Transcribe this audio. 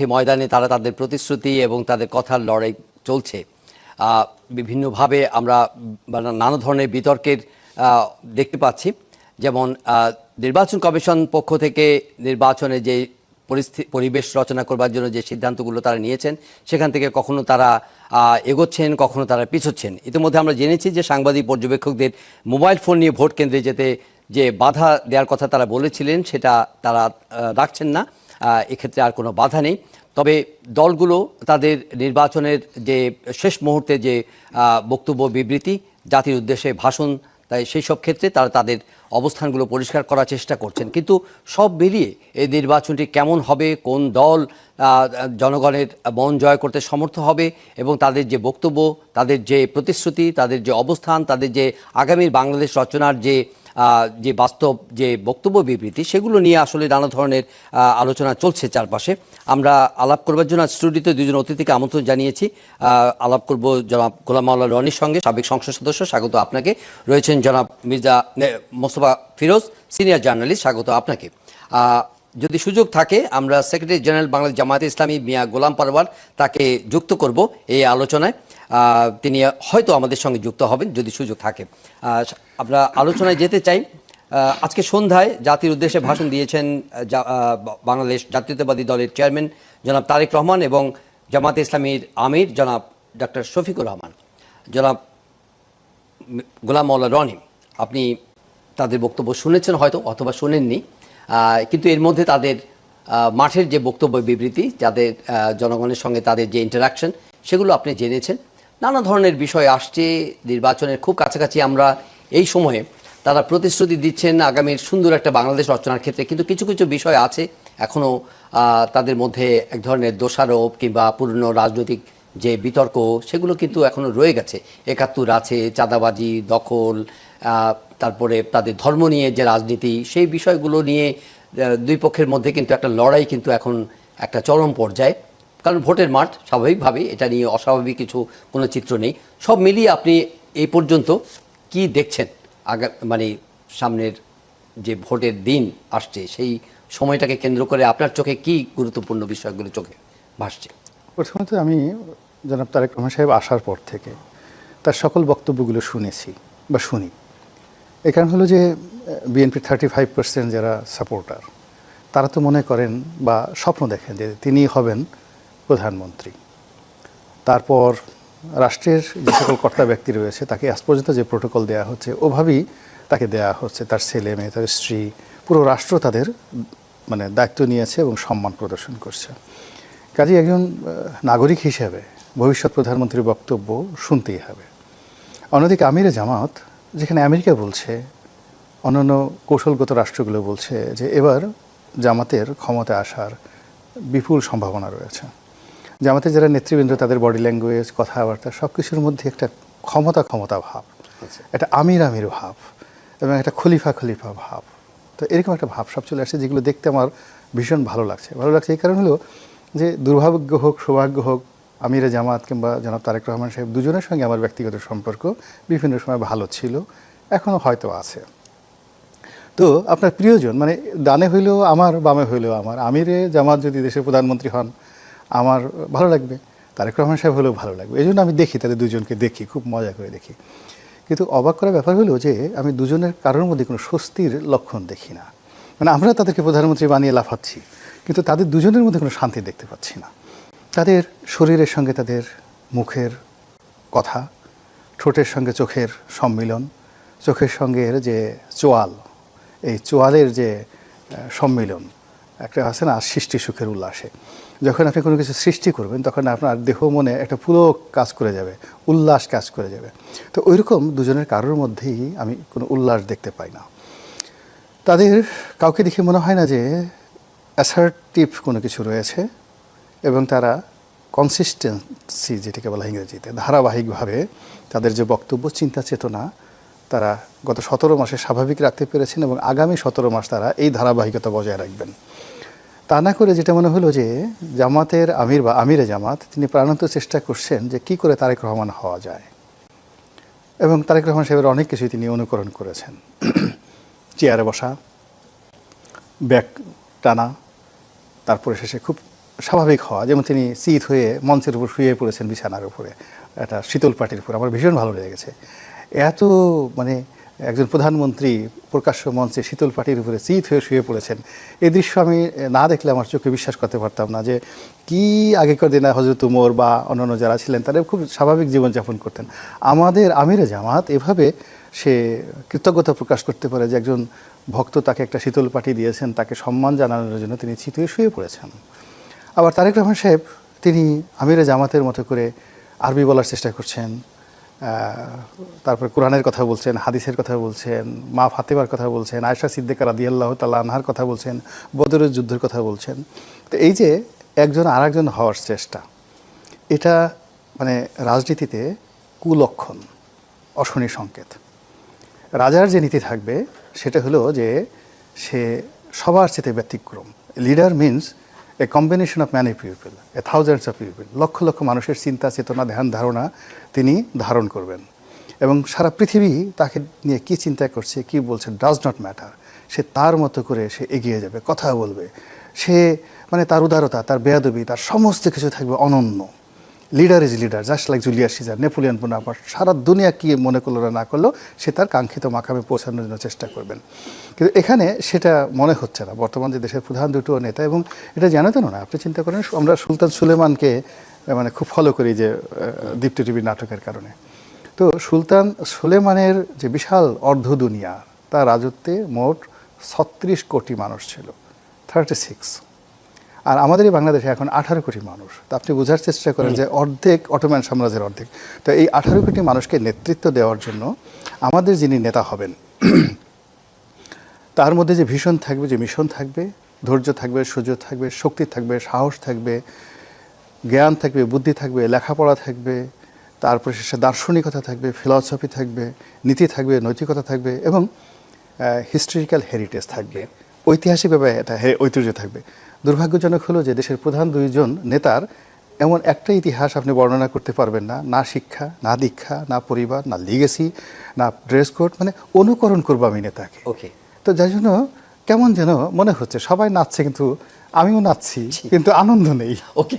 ময়দানে তারা তাদের প্রতিশ্রুতি এবং তাদের কথার লড়াই চলছে। বিভিন্নভাবে আমরা নানা ধরনের বিতর্কের দেখতে পাচ্ছি। যেমন নির্বাচন কমিশন পক্ষ থেকে নির্বাচনে যে পরিবেশ রচনা করবার জন্য যে সিদ্ধান্তগুলো তারা নিয়েছেন, সেখান থেকে কখনো তারা এগোচ্ছেন, কখনো তারা পিছোচ্ছেন। ইতিমধ্যে আমরা জেনেছি যে সাংবাদিক পর্যবেক্ষকদের মোবাইল ফোন নিয়ে ভোট কেন্দ্রে যেতে যে বাধা দেওয়ার কথা তারা বলেছিলেন, সেটা তারা রাখছেন না। এক্ষেত্রে আর কোনো বাধা নেই। তবে দলগুলো তাদের নির্বাচনের যে শেষ মুহূর্তে যে বক্তব্য, বিবৃতি, জাতির উদ্দেশ্যে ভাষণ, তাই সেই সব ক্ষেত্রে তারা তাদের অবস্থানগুলো পরিষ্কার করার চেষ্টা করছেন। কিন্তু সব মিলিয়ে এই নির্বাচনটি কেমন হবে, কোন দল জনগণের মন জয় করতে সমর্থ হবে এবং তাদের যে বক্তব্য, তাদের যে প্রতিশ্রুতি, তাদের যে অবস্থান, তাদের যে আগামীর বাংলাদেশ রচনার যে বাস্তব যে বক্তব্য, বিবৃতি, সেগুলো নিয়ে আসলে নানা ধরনের আলোচনা চলছে চারপাশে। আমরা আলাপ করবার জন্য স্টুডিওতে দুজন অতিথিকে আমন্ত্রণ জানিয়েছি। আলাপ করব জনাব গোলাম মাওলা রনির সঙ্গে, সাবেক সংসদ সদস্য, স্বাগত আপনাকে। রয়েছেন জনাব মির্জা মোস্তফা ফিরোজ, সিনিয়র জার্নালিস্ট, স্বাগত আপনাকে। যদি সুযোগ থাকে আমরা সেক্রেটারি জেনারেল বাংলাদেশ জামায়াতে ইসলামী মিয়া গোলাম পারওয়ার, তাকে যুক্ত করব এই আলোচনায়। তিনি হয়তো আমাদের সঙ্গে যুক্ত হবেন যদি সুযোগ থাকে। আমরা আলোচনায় যেতে চাই। আজকে সন্ধ্যায় জাতির উদ্দেশ্যে ভাষণ দিয়েছেন বাংলাদেশ জাতীয়তাবাদী দলের চেয়ারম্যান জনাব তারেক রহমান এবং জামায়াতে ইসলামীর আমির জনাব ডক্টর শফিকুর রহমান। জনাব গোলাম মাওলা রনি, আপনি তাদের বক্তব্য শুনেছেন হয়তো, অথবা শোনেননি, কিন্তু এর মধ্যে তাদের মাঠের যে বক্তব্য, বিবৃতি, যাদের জনগণের সঙ্গে তাদের যে ইন্টারাকশন, সেগুলো আপনি জেনেছেন। নানা ধরনের বিষয় আসছে, নির্বাচনের খুব কাছাকাছি আমরা এই সময়ে। তারা প্রতিশ্রুতি দিচ্ছেন আগামীর সুন্দর একটা বাংলাদেশ রচনার ক্ষেত্রে, কিন্তু কিছু কিছু বিষয় আছে এখনও তাদের মধ্যে এক ধরনের দোষারোপ কিংবা পুরনো রাজনৈতিক যে বিতর্ক, সেগুলো কিন্তু এখনও রয়ে গেছে। ৭১ আছে, চাঁদাবাজি, দখল, তারপরে তাদের ধর্ম নিয়ে যে রাজনীতি, সেই বিষয়গুলো নিয়ে দুই পক্ষের মধ্যে কিন্তু একটা লড়াই কিন্তু এখন একটা চরম পর্যায়ে। কারণ ভোটের মাঠ, স্বাভাবিকভাবেই এটা নিয়ে অস্বাভাবিক কোনো চিত্র নেই। সব মিলিয়ে আপনি এই পর্যন্ত কি দেখছেন? মানে সামনের যে ভোটের দিন আসছে, সেই সময়টাকে কেন্দ্র করে আপনার চোখে কি গুরুত্বপূর্ণ বিষয়গুলো চোখে ভাসছে? প্রথমত আমি জনাব তারেক রহমান সাহেব আসার পর থেকে তার সকল বক্তব্যগুলো শুনেছি বা শুনি। এই কারণ হলো যে বিএনপির 35% যারা সাপোর্টার, তারা তো মনে করেন বা স্বপ্ন দেখেন যে তিনি হবেন প্রধানমন্ত্রী। তারপর রাষ্ট্রের যে সকল কর্তা ব্যক্তি রয়েছে তাকে আজ পর্যন্ত যে প্রোটোকল দেওয়া হচ্ছে, ওভাবেই তাকে দেওয়া হচ্ছে। তার ছেলে মেয়ে, তার স্ত্রী, পুরো রাষ্ট্র তাদের দায়িত্ব নিয়েছে এবং সম্মান প্রদর্শন করছে। কাজেই একজন নাগরিক হিসেবে ভবিষ্যৎ প্রধানমন্ত্রীর বক্তব্য শুনতেই হবে। অন্যদিকে আমিরে জামাত, যেখানে আমেরিকা বলছে, অন্যান্য কৌশলগত রাষ্ট্রগুলো বলছে যে এবার জামাতের ক্ষমতা আসার বিপুল সম্ভাবনা রয়েছে। জামাতের যারা নেতৃবৃন্দ, তাদের বডি ল্যাঙ্গুয়েজ, কথাবার্তা, সব কিছুর মধ্যে একটা ক্ষমতা ভাব, একটা আমির ভাব এবং একটা খলিফা ভাব। তো এরকম একটা ভাব সব চলে আসছে, যেগুলো দেখতে আমার ভীষণ ভালো লাগছে। এই কারণ হলো যে দুর্ভাগ্য হোক, সৌভাগ্য হোক, আমিরে জামাত কিংবা জনাব তারেক রহমান সাহেব দুজনের সঙ্গে আমার ব্যক্তিগত সম্পর্ক বিভিন্ন সময় ভালো ছিল, এখনও হয়তো আছে। তো আপনার প্রিয়জন, ডানে হইলেও আমার, বামে হইলেও আমার, আমিরে জামাত যদি দেশের প্রধানমন্ত্রী হন আমার ভালো লাগবে, তারেক রহমান সাহেব হলেও ভালো লাগবে। এই জন্য আমি দেখি, তাদের দুজনকে দেখি, খুব মজা করে দেখি। কিন্তু অবাক করার ব্যাপার হলো যে আমি দুজনের কারোর মধ্যে কোনো স্বস্তির লক্ষণ দেখি না। আমরা তাদেরকে প্রধানমন্ত্রী বানিয়ে লাফাচ্ছি, কিন্তু তাদের দুজনের মধ্যে কোনো শান্তি দেখতে পাচ্ছি না। তাদের শরীরের সঙ্গে তাদের মুখের কথা, ঠোঁটের সঙ্গে চোখের সম্মিলন, চোখের সঙ্গে যে চোয়াল, এই চোয়ালের যে সম্মিলন, একটা আছে না সৃষ্টি সুখের উল্লাসে। যখন আপনি কোনো কিছু সৃষ্টি করবেন তখন আপনার দেহ মনে একটা পুরো কাজ করে যাবে, উল্লাস কাজ করে যাবে। তো ওইরকম দুজনের কারোর মধ্যেই আমি কোনো উল্লাস দেখতে পাই না। তাদের কাউকে দেখে মনে হয় না যে অ্যাসার্টিভ কোনো কিছু রয়েছে, এবং তারা কনসিস্টেন্সি, যেটাকে বলা ইংরেজিতে, ধারাবাহিকভাবে তাদের যে বক্তব্য, চিন্তা চেতনা, তারা গত 17 মাসে স্বাভাবিক রাখতে পেরেছেন এবং আগামী 17 মাস তারা এই ধারাবাহিকতা বজায় রাখবেন। তা না করে যেটা মনে হলো যে জামাতের আমির বা আমিরে জামাত, তিনি প্রাণান্ত চেষ্টা করছেন যে কি করে তারেক রহমান হওয়া যায়, এবং তারেক রহমান সাহেবের অনেক কিছুই তিনি অনুকরণ করেছেন। চেয়ারে বসা, ব্যাগ টানা, তারপরে শেষে খুব স্বাভাবিক হওয়া, যেমন তিনি চিত হয়ে মঞ্চের উপর শুয়ে পড়েছেন বিছানার উপরে একটা শীতল পাটির উপর, আমার ভীষণ ভালো লেগেছে। এত মানে একজন প্রধানমন্ত্রী প্রকাশ্য মঞ্চে শীতল পাটির উপরে চিত হয়ে শুয়ে পড়েছেন, এই দৃশ্য আমি না দেখলে আমার চোখে বিশ্বাস করতে পারতাম না যে কি আগেকার দিনে হযরত উমর বা অন্যান্য যারা ছিলেন তারা খুব স্বাভাবিক জীবনযাপন করতেন। আমাদের আমিরে জামাত এভাবে সে কৃতজ্ঞতা প্রকাশ করতে পারে যে একজন ভক্ত তাকে একটা শীতল পাটি দিয়েছেন, তাকে সম্মান জানানোর জন্য তিনি চিত হয়ে শুয়ে পড়েছেন। আবার তারেক রহমান সাহেব তিনি আমিরে জামাতের মতো করে আরবি বলার চেষ্টা করছেন, তারপর কোরআনের কথা বলছেন, হাদিসের কথা বলছেন, মা ফাতেমার কথা বলছেন, আয়েশা সিদ্দিকা রাদিয়াল্লাহু তাআলা আনহার কথা বলছেন, বদরের যুদ্ধের কথা বলছেন। তো এই যে একজন আরেকজন হওয়ার চেষ্টা, এটা মানে রাজনীতিতে কুলক্ষণ, অশনি সংকেত। রাজার যে নীতি থাকবে সেটা হলো যে সে সবার চেয়ে ব্যতিক্রম। Leader means a combination of many people, a thousands of people, লক্ষ লক্ষ মানুষের চিন্তা চেতনা ধ্যান ধারণা তিনি ধারণ করবেন এবং সারা পৃথিবী তাকে নিয়ে কী চিন্তা করছে কী বলছে ডাজ নট ম্যাটার, সে তার মতো করে সে এগিয়ে যাবে, কথা বলবে, সে মানে তার উদারতা, তার বেয়াদবি, তার সমস্ত কিছু থাকবে অনন্য। Leader is leader, just like Julius Caesar, Napoleon Bonaparte, সারা দুনিয়া কি মনে করলো না করলো সে তার কাঙ্ক্ষিত মাকামে পৌঁছানোর জন্য চেষ্টা করবেন। কিন্তু এখানে সেটা মনে হচ্ছে না বর্তমান যে দেশের প্রধান দুটো নেতা, এবং এটা জানাতেন না। আপনি চিন্তা করেন আমরা সুলতান সুলেমানকে মানে খুব ফলো করি যে দীপ্তি টিভির নাটকের কারণে। তো সুলতান সুলেমানের যে বিশাল অর্ধ দুনিয়া, তার রাজত্বে মোট 36 কোটি মানুষ ছিল, 36। আর আমাদের এই বাংলাদেশে এখন 18 কোটি মানুষ। তো আপনি বোঝার চেষ্টা করেন যে অর্ধেক অটোম্যান সাম্রাজ্যের অর্ধেক। তো এই 18 কোটি মানুষকে নেতৃত্ব দেওয়ার জন্য আমাদের যিনি নেতা হবেন তার মধ্যে যে ভীষণ থাকবে, যে মিশন থাকবে, ধৈর্য থাকবে, সুযোগ থাকবে, শক্তি থাকবে, সাহস থাকবে, জ্ঞান থাকবে, বুদ্ধি থাকবে, লেখাপড়া থাকবে, তারপরে সে দার্শনিকতা থাকবে, ফিলসফি থাকবে, নীতি থাকবে, নৈতিকতা থাকবে এবং হিস্টোরিক্যাল হেরিটেজ থাকবে, ঐতিহাসিকভাবে এটা ঐতিহ্য থাকবে। দুর্ভাগ্যজনক হলো যে দেশের প্রধান দুইজন নেতার এমন একটা ইতিহাস আপনি বর্ণনা করতে পারবেন না, না শিক্ষা, না দীক্ষা, না পরিবার, না লিগেসি, না ড্রেস কোড, মানে অনুকরণ করবো আমি নেতাকে। ওকে, তো যার জন্য কেমন যেন মনে হচ্ছে সবাই নাচছে কিন্তু আমিও নাচছি কিন্তু আনন্দ নেই। ওকে,